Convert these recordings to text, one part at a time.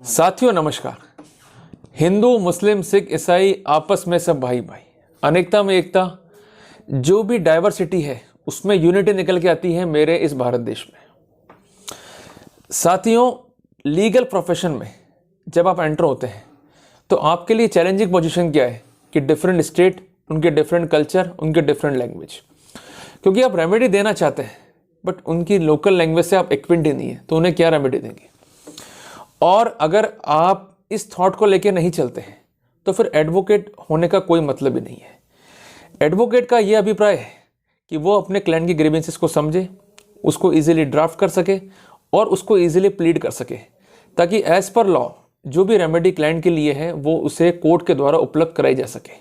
साथियों नमस्कार। हिंदू मुस्लिम सिख ईसाई आपस में सब भाई भाई, अनेकता में एकता। जो भी डाइवर्सिटी है उसमें यूनिटी निकल के आती है मेरे इस भारत देश में। साथियों, लीगल प्रोफेशन में जब आप एंटर होते हैं तो आपके लिए चैलेंजिंग पोजीशन क्या है कि डिफरेंट स्टेट, उनके डिफरेंट कल्चर, उनके डिफरेंट लैंग्वेज, क्योंकि आप रेमेडी देना चाहते हैं बट उनकी लोकल लैंग्वेज से आप एक्विंट नहीं है तो उन्हें क्या रेमेडी देंगे। और अगर आप इस थॉट को लेके नहीं चलते हैं तो फिर एडवोकेट होने का कोई मतलब ही नहीं है। एडवोकेट का यह अभिप्राय है कि वो अपने क्लाइंट की ग्रीवेंसेस को समझे, उसको इजीली ड्राफ्ट कर सके और उसको इजीली प्लीड कर सके, ताकि एज पर लॉ जो भी रेमेडी क्लाइंट के लिए है वो उसे कोर्ट के द्वारा उपलब्ध कराई जा सके।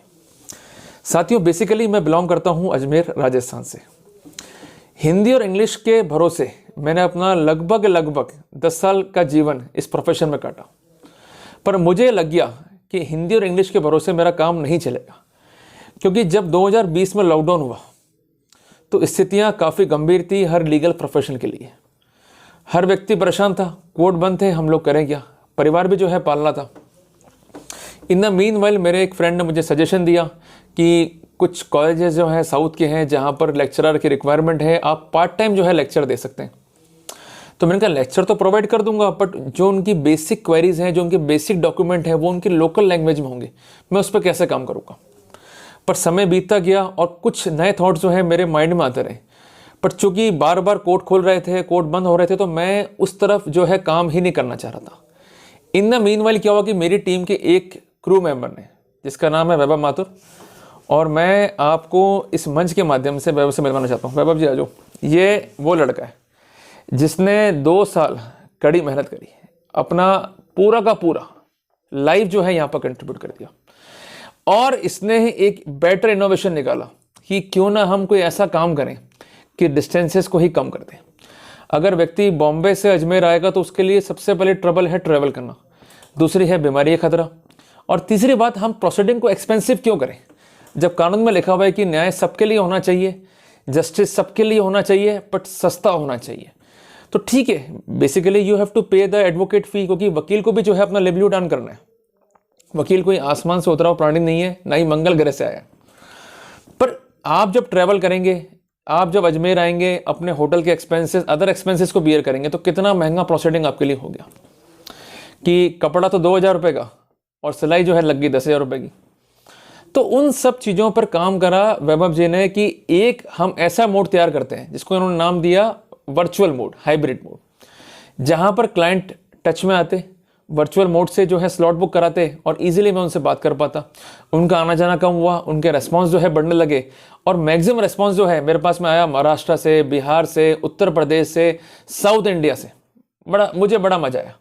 साथियों, बेसिकली मैं बिलोंग करता हूँ अजमेर राजस्थान से। हिंदी और इंग्लिश के भरोसे मैंने अपना लगभग 10 साल का जीवन इस प्रोफेशन में काटा, पर मुझे लग गया कि हिंदी और इंग्लिश के भरोसे मेरा काम नहीं चलेगा, क्योंकि जब 2020 में लॉकडाउन हुआ तो स्थितियां काफ़ी गंभीर थी हर लीगल प्रोफेशन के लिए। हर व्यक्ति परेशान था, कोर्ट बंद थे, हम लोग करें क्या, परिवार भी जो है पालना था। इन द मीन वाइल मेरे एक फ्रेंड ने मुझे सजेशन दिया कि कुछ कॉलेजेस जो हैं साउथ के हैं जहाँ पर लेक्चरर की रिक्वायरमेंट है, आप पार्ट टाइम जो है लेक्चर दे सकते हैं। तो मैंने कहा लेक्चर तो प्रोवाइड कर दूंगा, बट जो उनकी बेसिक क्वेरीज हैं, जो उनके बेसिक डॉक्यूमेंट हैं, वो उनकी लोकल लैंग्वेज में होंगे, मैं उस पर कैसे काम करूँगा। पर समय बीतता गया और कुछ नए थॉट्स जो है मेरे माइंड में आते रहे, बट चूंकि बार बार कोर्ट खोल रहे थे, कोर्ट बंद हो रहे थे, तो मैं उस तरफ जो है काम ही नहीं करना चाह रहा था। इन द मीन वाइल क्या हुआ कि मेरी टीम के एक क्रू मेंबर ने, जिसका नाम है वैभव माथुर, और मैं आपको इस मंच के माध्यम से वैभव से मिलवाना चाहता हूँ। वैभव जी आ जाओ। ये वो लड़का है जिसने 2 साल कड़ी मेहनत करी, अपना पूरा का पूरा लाइफ जो है यहाँ पर कंट्रीब्यूट कर दिया, और इसने एक बेटर इनोवेशन निकाला कि क्यों ना हम कोई ऐसा काम करें कि डिस्टेंसेस को ही कम कर दें। अगर व्यक्ति बॉम्बे से अजमेर आएगा तो उसके लिए सबसे पहले ट्रबल है ट्रैवल करना, दूसरी है बीमारी का खतरा, और तीसरी बात, हम प्रोसीडिंग को एक्सपेंसिव क्यों करें जब कानून में लिखा हुआ है कि न्याय सबके लिए होना चाहिए, जस्टिस सबके लिए होना चाहिए, बट सस्ता होना चाहिए। तो ठीक है, बेसिकली यू हैव टू पे द एडवोकेट फी, क्योंकि वकील को भी जो है अपना लिवलीहुड अर्न करना है। वकील कोई आसमान से उतरा हुआ प्राणी नहीं है, ना ही मंगल ग्रह से आया। पर आप जब ट्रैवल करेंगे, आप जब अजमेर आएंगे, अपने होटल के एक्सपेंसेस, अदर एक्सपेंसेस को बियर करेंगे, तो कितना महंगा प्रोसीडिंग आपके लिए हो गया कि कपड़ा तो 2000 रुपये का और सिलाई जो है लग गई 10,000 रुपये की। तो उन सब चीज़ों पर काम करा वैभव जी ने कि एक हम ऐसा मोड तैयार करते हैं जिसको इन्होंने नाम दिया वर्चुअल मोड, हाइब्रिड मोड, जहां पर क्लाइंट टच में आते, वर्चुअल मोड से जो है स्लॉट बुक कराते और इजीली मैं उनसे बात कर पाता। उनका आना जाना कम हुआ, उनके रेस्पॉन्स जो है बढ़ने लगे, और मैक्सिमम रेस्पॉन्स जो है मेरे पास में आया महाराष्ट्र से, बिहार से, उत्तर प्रदेश से, साउथ इंडिया से। मुझे बड़ा मजा आया।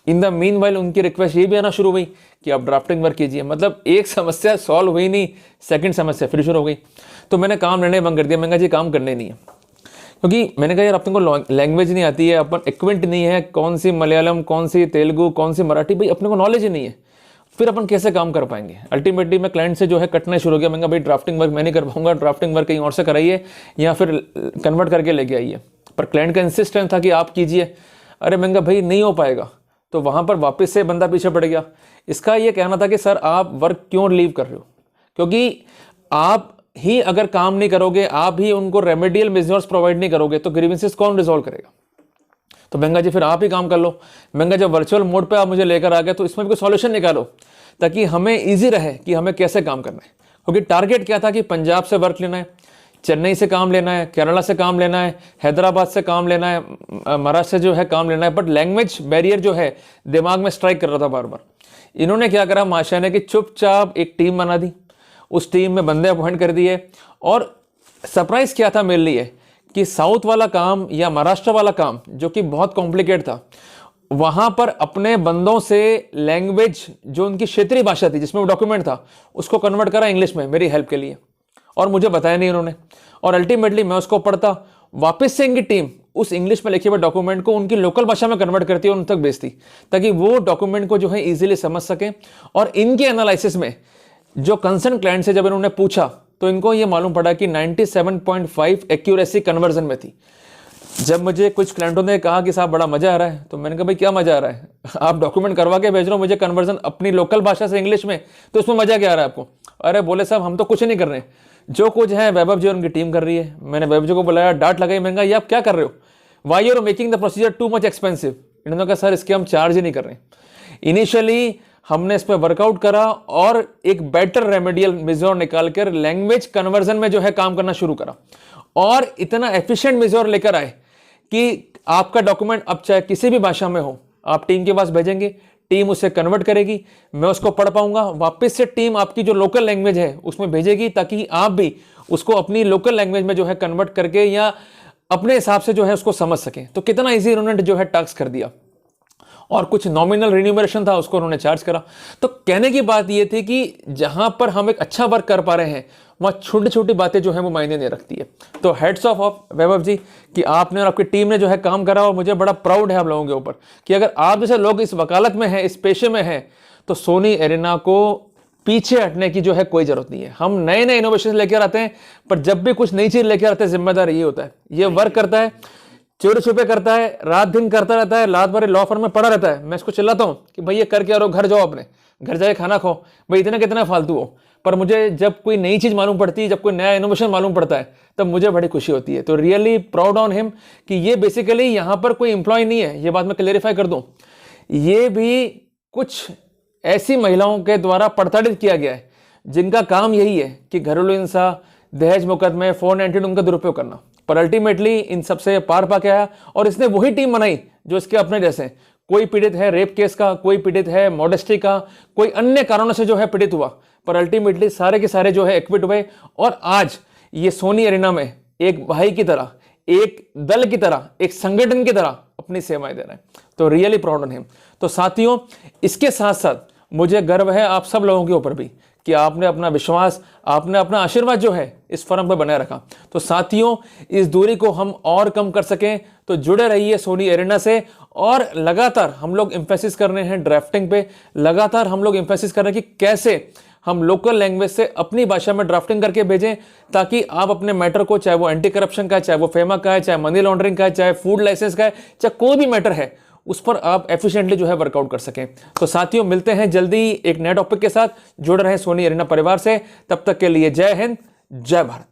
इन द मीन वाइल उनकी रिक्वेस्ट ये भी आना शुरू हुई कि आप ड्राफ्टिंग वर्क कीजिए। मतलब एक समस्या सॉल्व हुई नहीं, सेकंड समस्या फिर शुरू हो गई। तो मैंने काम लेने बंद कर दिया। मैंने कहा जी काम करने नहीं है, क्योंकि मैंने कहा यार अपने को लैंग्वेज नहीं आती है, अपन इक्विवेंट नहीं है, कौन सी मलयालम, कौन सी तेलुगु, कौन सी मराठी, भाई अपने को नॉलेज ही नहीं है, फिर अपन कैसे काम कर पाएंगे। अल्टीमेटली मैं क्लाइंट से जो है कटना शुरू हो गया। मैंने कहा भाई ड्राफ्टिंग वर्क मैं नहीं कर पाऊंगा, ड्राफ्टिंग वर्क कहीं और से कराइए या फिर कन्वर्ट करके लेके आइए। पर क्लाइंट का इंसिस्टेंस था कि आप कीजिए। अरे मैंने कहा भाई नहीं हो पाएगा, तो वहाँ पर वापस से बंदा पीछे पड़ गया। इसका ये कहना था कि सर आप वर्क क्यों लीव कर रहे हो, क्योंकि आप ही अगर काम नहीं करोगे, आप ही उनको रेमेडियल मेजर्स प्रोवाइड नहीं करोगे, तो ग्रीवेंसेस कौन रिजॉल्व करेगा। तो महंगा जी फिर आप ही काम कर लो। महंगा जब वर्चुअल मोड पे आप मुझे लेकर आ गए तो इसमें भी कोई सॉल्यूशन निकालो ताकि हमें ईजी रहे कि हमें कैसे काम करना है। क्योंकि टारगेट क्या था कि पंजाब से वर्क लेना है, चेन्नई से काम लेना है, केरला से काम लेना है, हैदराबाद से काम लेना है, महाराष्ट्र से जो है काम लेना है, बट लैंग्वेज बैरियर जो है दिमाग में स्ट्राइक कर रहा था बार बार। इन्होंने क्या करा महाशय ने कि चुपचाप एक टीम बना दी, उस टीम में बंदे अपॉइंट कर दिए, और सरप्राइज क्या था मेरे लिए कि साउथ वाला काम या महाराष्ट्र वाला काम जो कि बहुत कॉम्प्लिकेट था, वहां पर अपने बंदों से लैंग्वेज जो उनकी क्षेत्रीय भाषा थी जिसमें वो डॉक्यूमेंट था उसको कन्वर्ट करा इंग्लिश में मेरी हेल्प के लिए, और मुझे बताया नहीं उन्होंने। और अल्टीमेटली मैं उसको पढ़ता, वापस से इनकी टीम उस इंग्लिश में लिखे हुए डॉक्यूमेंट को उनकी लोकल भाषा में कन्वर्ट करती है और उन तक भेजती, ताकि वो डॉक्यूमेंट को जो है इजीली समझ सके। और इनके एनालिसिस में जो कंसर्न क्लाइंट से जब इन्होंने पूछा तो इनको ये मालूम पड़ा कि 97.5 एक्यूरेसी कन्वर्जन में थी। जब मुझे कुछ क्लाइंटों ने कहा कि साहब बड़ा मज़ा आ रहा है, तो मैंने कहा भाई क्या मज़ा आ रहा है, आप डॉक्यूमेंट करवा के भेज रहे हो मुझे कन्वर्जन अपनी लोकल भाषा से इंग्लिश में, तो उसमें मज़ा क्या आ रहा है आपको? अरे बोले साहब हम तो कुछ नहीं कर रहे हैं, जो कुछ है वैभव जी और उनकी टीम कर रही है। मैंने वैभव जी को बुलाया, डांट लगाई, महंगा ये आप क्या कर रहे हो, why are making the procedure too much expensive. इन्होंने कहा सर इसके हम चार्ज ही नहीं कर रहे। इनिशियली हमने इस पर वर्कआउट करा और एक बेटर रेमेडियल मेजर निकाल कर लैंग्वेज कन्वर्जन में जो है काम करना शुरू करा, और इतना एफिशिएंट मेजर लेकर आए कि आपका डॉक्यूमेंट अब चाहे किसी भी भाषा में हो, आप टीम के पास भेजेंगे, टीम उसे कन्वर्ट करेगी, मैं उसको पढ़ पाऊंगा, वापस से टीम आपकी जो लोकल लैंग्वेज है उसमें भेजेगी, ताकि आप भी उसको अपनी लोकल लैंग्वेज में जो है कन्वर्ट करके या अपने हिसाब से जो है उसको समझ सकें। तो कितना ईजी उन्होंने जो है टास्क कर दिया, और कुछ नॉमिनल रिन्यूमरेशन था उसको उन्होंने चार्ज करा। तो कहने की बात ये थी कि जहां पर हम एक अच्छा वर्क कर पा रहे हैं वहां छोटी छोटी बातें जो है वो मायने नहीं रखती है। तो हेड्स ऑफ वैभव जी कि आपने और आपकी टीम ने जो है काम करा, और मुझे बड़ा प्राउड है आप लोगों के ऊपर कि अगर आप जैसे लोग इस वकालत में हैं, इस पेशे में हैं, तो सोनी एरिना को पीछे हटने की जो है कोई जरूरत नहीं है। हम नए नए इनोवेशन लेकर आते हैं, पर जब भी कुछ नई चीज लेकर आते हैं जिम्मेदार ये होता है, ये वर्क करता है, चोरी छुपे करता है, रात दिन करता रहता है, रात भर लॉ फर्म में पड़ा रहता है। मैं इसको चिल्लाता हूँ कि भाई ये करके आ रहो, घर जाओ, अपने घर जाके खाना खाओ, भाई इतना कितना फालतू हो। पर मुझे जब कोई नई चीज मालूम पड़ती है, जब कोई नया इनोवेशन मालूम पड़ता है, तब मुझे बड़ी खुशी होती है। तो रियली प्राउड ऑन हिम कि ये बेसिकली यहाँ पर कोई एम्प्लॉय नहीं है, ये बात मैं क्लेरिफाई कर दूं, ये भी कुछ ऐसी महिलाओं के द्वारा प्रताड़ित किया गया है जिनका काम यही है कि घरेलू हिंसा, दहेज मुकदमे, 492 उनका दुरुपयोग करना। पर अल्टीमेटली इन सबसे पार पा के आया, और इसने वही टीम बनाई जो इसके अपने जैसे। कोई पीड़ित है रेप केस का, कोई पीड़ित है मॉडेस्टी का, कोई अन्य कारणों से जो है पीड़ित हुआ, पर अल्टीमेटली सारे के सारे जो है एक्विट हुए, और आज ये सोनी एरिना में एक भाई की तरह, एक दल की तरह, एक संगठन की तरह अपनी सेवाएं दे रहे हैं। तो रियली प्राउड ऑन हिम। तो साथियों, इसके साथ साथ मुझे गर्व है आप सब लोगों के ऊपर भी कि आपने अपना विश्वास, आपने अपना आशीर्वाद जो है इस फर्म पर बनाए रखा। तो साथियों, इस दूरी को हम और कम कर सकें तो जुड़े रहिए सोनी एरिना से, और लगातार हम लोग एम्फेसिस कर रहे हैं ड्राफ्टिंग पे, लगातार हम लोग एम्फेसिस कर रहे हैं कि कैसे हम लोकल लैंग्वेज से अपनी भाषा में ड्राफ्टिंग करके भेजें, ताकि आप अपने मैटर को, चाहे वो एंटी करप्शन का है, चाहे वो फेमा का है, चाहे मनी लॉन्ड्रिंग का है, चाहे फूड लाइसेंस का है, चाहे कोई भी मैटर है, उस पर आप एफिशिएंटली जो है वर्कआउट कर सकें। तो साथियों, मिलते हैं जल्दी एक नए टॉपिक के साथ। जुड़ रहे सोनी एरिना परिवार से। तब तक के लिए जय हिंद, जय भारत।